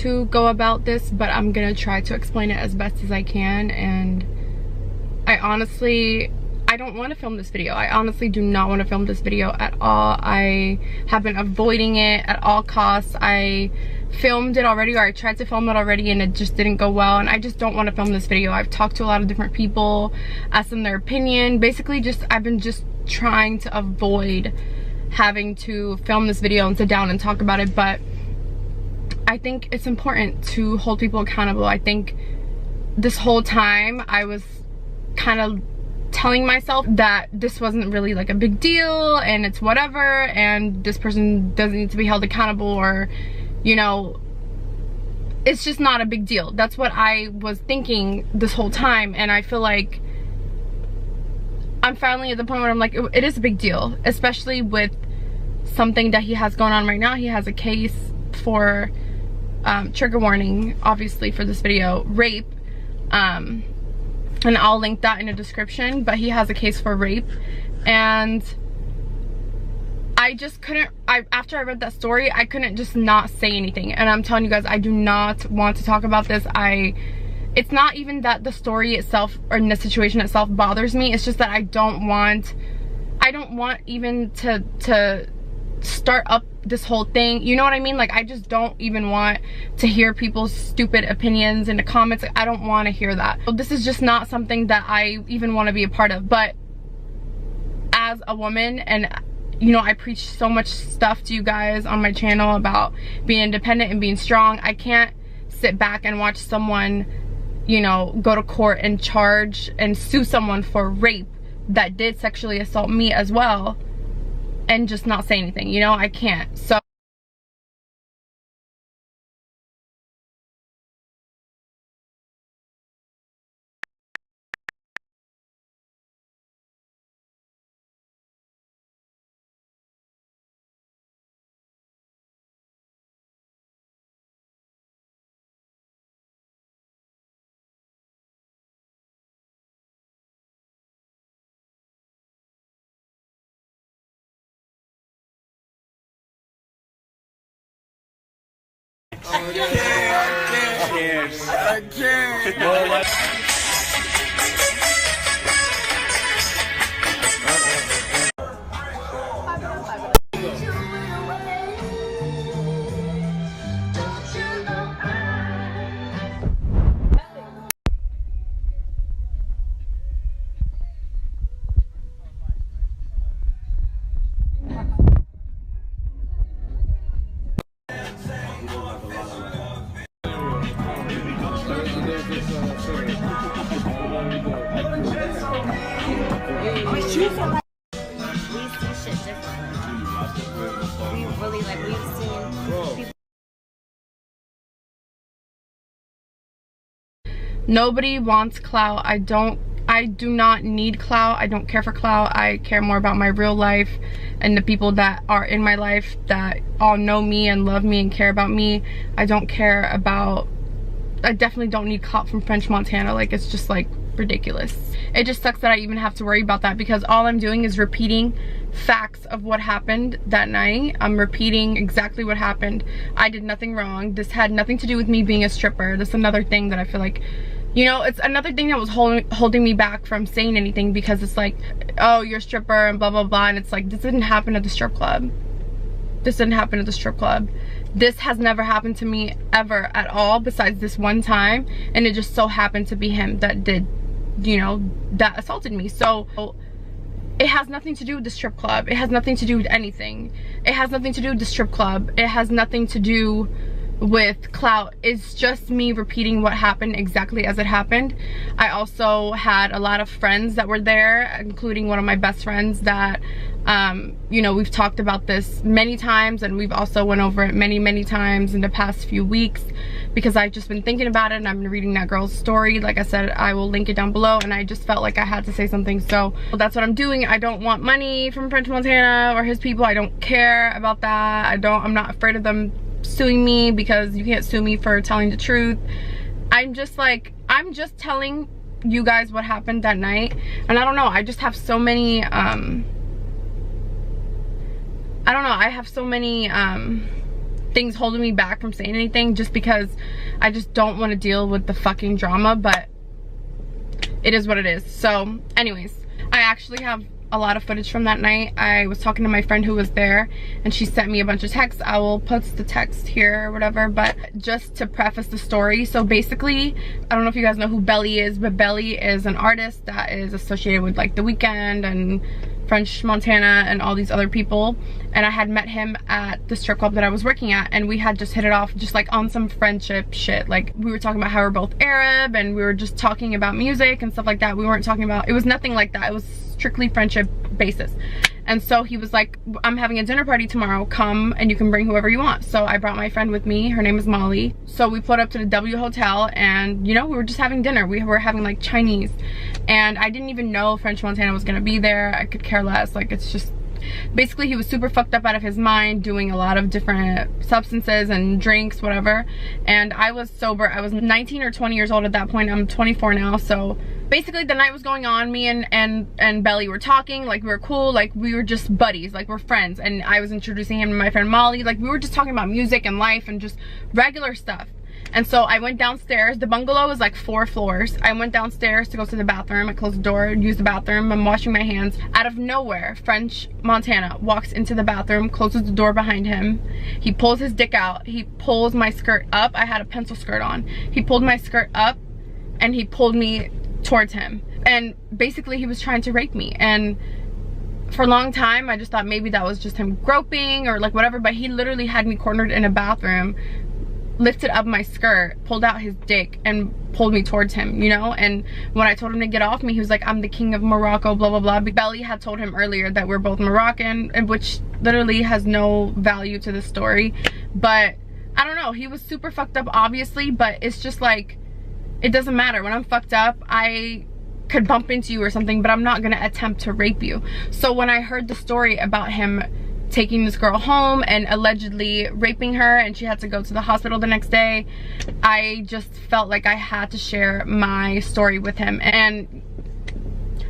to go about this, but I'm gonna try to explain it as best as I can. And I don't want to film this video. I honestly do not want to film this video at all. I have been avoiding it at all costs. I filmed it already, or I tried to film it already, and it just didn't go well, and I just don't want to film this video. I've talked to a lot of different people, asked them their opinion. Basically, I've been just trying to avoid having to film this video and sit down and talk about it, but I think it's important to hold people accountable. I think this whole time I was kind of telling myself that this wasn't really like a big deal and it's whatever, and this person doesn't need to be held accountable, or, you know, it's just not a big deal. That's what I was thinking this whole time, and I feel like I'm finally at the point where I'm like, it is a big deal, especially with something that he has going on right now. He has a case for trigger warning, obviously, for this video, rape, and I'll link that in the description, but he has a case for rape. And I just couldn't, after I read that story, I couldn't just not say anything. And I'm telling you guys, I do not want to talk about this. It's not even that the story itself or the situation itself bothers me. It's just that I don't want even to start up this whole thing, you know what I mean? Like, I just don't even want to hear people's stupid opinions in the comments. I don't want to hear that. So this is just not something that I even want to be a part of. But as a woman, and you know, I preach so much stuff to you guys on my channel about being independent and being strong. I can't sit back and watch someone, you know, go to court and charge and sue someone for rape that did sexually assault me as well, and just not say anything, you know? I can't. So I can't. nobody wants clout. I do not need clout. I don't care for clout. I care more about my real life and the people that are in my life that all know me and love me and care about me. I definitely don't need clout from French Montana. Like, it's just like ridiculous. It just sucks that I even have to worry about that, because all I'm doing is repeating facts of what happened that night. I'm repeating exactly what happened. I did nothing wrong. This had nothing to do with me being a stripper. That's another thing that I feel like, you know, it's another thing that was holding me back from saying anything, because it's like, oh, you're a stripper and blah blah blah, and it's like, this didn't happen at the strip club. This didn't happen at the strip club. This has never happened to me ever at all, besides this one time, and it just so happened to be him that did, you know, that assaulted me. So it has nothing to do with the strip club. It has nothing to do with anything. It has nothing to do with the strip club. It has nothing to do with clout. It's just me repeating what happened exactly as it happened. I also had a lot of friends that were there, including one of my best friends that you know, we've talked about this many times, and we've also went over it many times in the past few weeks, because I've just been thinking about it and I've been reading that girl's story. Like I said, I will link it down below, and I just felt like I had to say something, so that's what I'm doing. I don't want money from French Montana or his people. I don't care about that. I'm not afraid of them suing me, because you can't sue me for telling the truth. I'm just telling you guys what happened that night, and I don't know, I just have so many I don't know, I have so many things holding me back from saying anything, just because I just don't want to deal with the fucking drama, but it is what it is. So anyways, I actually have a lot of footage from that night. I was talking to my friend who was there, and she sent me a bunch of texts. I will put the text here or whatever, but just to preface the story, so basically, I don't know if you guys know who Belly is, but Belly is an artist that is associated with like The Weeknd and French Montana and all these other people, and I had met him at the strip club that I was working at, and we had just hit it off just like on some friendship shit. Like we were talking about how we're both Arab, and we were just talking about music and stuff like that. We weren't talking about, it was nothing like that. It was strictly friendship basis. And so he was like, I'm having a dinner party tomorrow, come and you can bring whoever you want. So I brought my friend with me, her name is Molly. So we pulled up to the W Hotel, and you know, we were just having dinner. We were having like Chinese, and I didn't even know French Montana was gonna be there. I could care less. Like, it's just, basically he was super fucked up out of his mind, doing a lot of different substances and drinks, whatever. And I was sober. I was 19 or 20 years old at that point. I'm 24 now. So basically the night was going on. Me and Belly were talking, like we were cool, like we were just buddies, like we're friends. And I was introducing him to my friend Molly. Like we were just talking about music and life and just regular stuff. And so I went downstairs. The bungalow is like 4 floors. I went downstairs to go to the bathroom. I closed the door, used the bathroom. I'm washing my hands. Out of nowhere, French Montana walks into the bathroom, closes the door behind him. He pulls his dick out. He pulls my skirt up. I had a pencil skirt on. He pulled my skirt up and he pulled me towards him. And basically he was trying to rape me. And for a long time, I just thought maybe that was just him groping or like whatever, but he literally had me cornered in a bathroom, lifted up my skirt, pulled out his dick, and pulled me towards him, you know? And when I told him to get off me, he was like, I'm the king of Morocco, blah, blah, blah. Belly had told him earlier that we're both Moroccan, and which literally has no value to the story. But I don't know, he was super fucked up, obviously, but it's just like, it doesn't matter. When I'm fucked up, I could bump into you or something, but I'm not gonna attempt to rape you. So when I heard the story about him taking this girl home and allegedly raping her, and she had to go to the hospital the next day, I just felt like I had to share my story with him.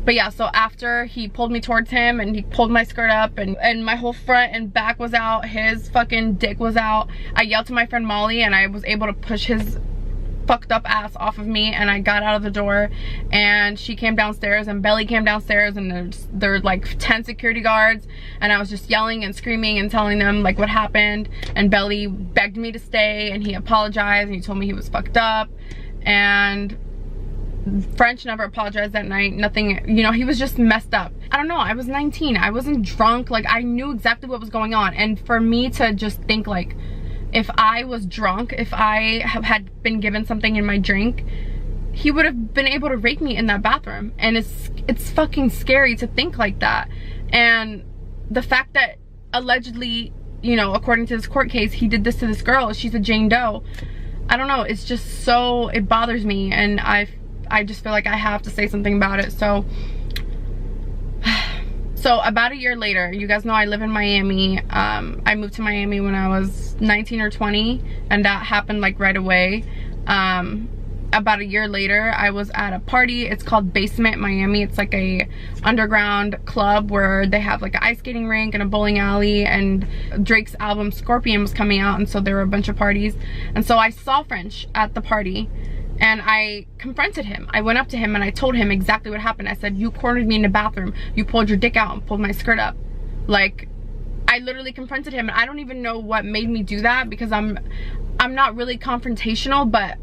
But yeah, so after he pulled me towards him and he pulled my skirt up and my whole front and back was out, his fucking dick was out, I yelled to my friend Molly, and I was able to push his fucked up ass off of me, and I got out of the door, and she came downstairs, and Belly came downstairs, and there's like 10 security guards, and I was just yelling and screaming and telling them like what happened. And Belly begged me to stay, and he apologized, and he told me he was fucked up. And French never apologized that night, nothing, you know, he was just messed up. I don't know, I was 19, I wasn't drunk, like I knew exactly what was going on. And for me to just think like, if I was drunk, if I had been given something in my drink, he would have been able to rape me in that bathroom. And it's fucking scary to think like that. And the fact that allegedly, you know, according to this court case, he did this to this girl, she's a Jane Doe. I don't know, it's just so, it bothers me, and I just feel like I have to say something about it. So about a year later, you guys know I live in Miami. I moved to Miami when I was 19 or 20, and that happened like right away. About a year later, I was at a party. It's called Basement Miami. It's like a underground club where they have like an ice skating rink and a bowling alley, and Drake's album Scorpion was coming out, and so there were a bunch of parties. And so I saw French at the party, and I confronted him. I went up to him and I told him exactly what happened. I said, you cornered me in the bathroom. You pulled your dick out and pulled my skirt up. Like, I literally confronted him, and I don't even know what made me do that, because I'm not really confrontational, but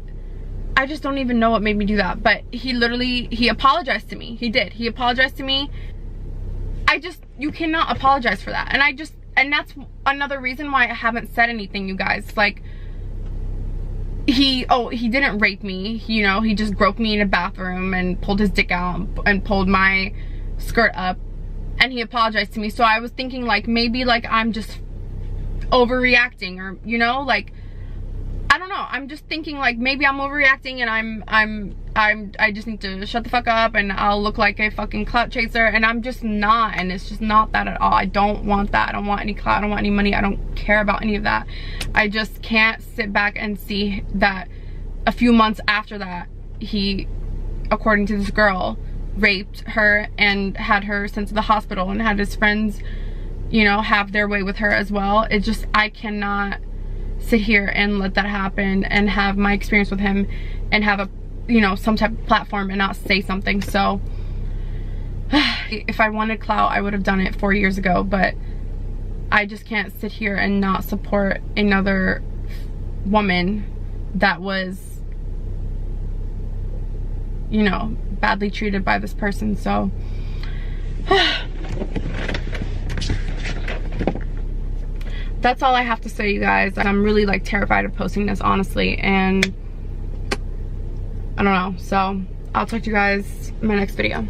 I just don't even know what made me do that. But he apologized to me. He did. He apologized to me. You cannot apologize for that. And that's another reason why I haven't said anything, you guys. Like, he didn't rape me, you know, he just groped me in a bathroom and pulled his dick out and pulled my skirt up, and he apologized to me. So I was thinking like, maybe like I'm just overreacting, or you know, like I don't know, I'm just thinking like maybe I'm overreacting, and I just need to shut the fuck up, and I'll look like a fucking clout chaser, and I'm just not. And it's just not that at all. I don't want that. I don't want any clout. I don't want any money. I don't care about any of that. I just can't sit back and see that a few months after that, he, according to this girl, raped her and had her sent to the hospital, and had his friends, you know, have their way with her as well. It just, I cannot sit here and let that happen and have my experience with him and have a, you know, some type of platform and not say something. So if I wanted clout, I would have done it 4 years ago, but I just can't sit here and not support another woman that was, you know, badly treated by this person. So that's all I have to say, you guys. I'm really like terrified of posting this, honestly, and I don't know. So I'll talk to you guys in my next video.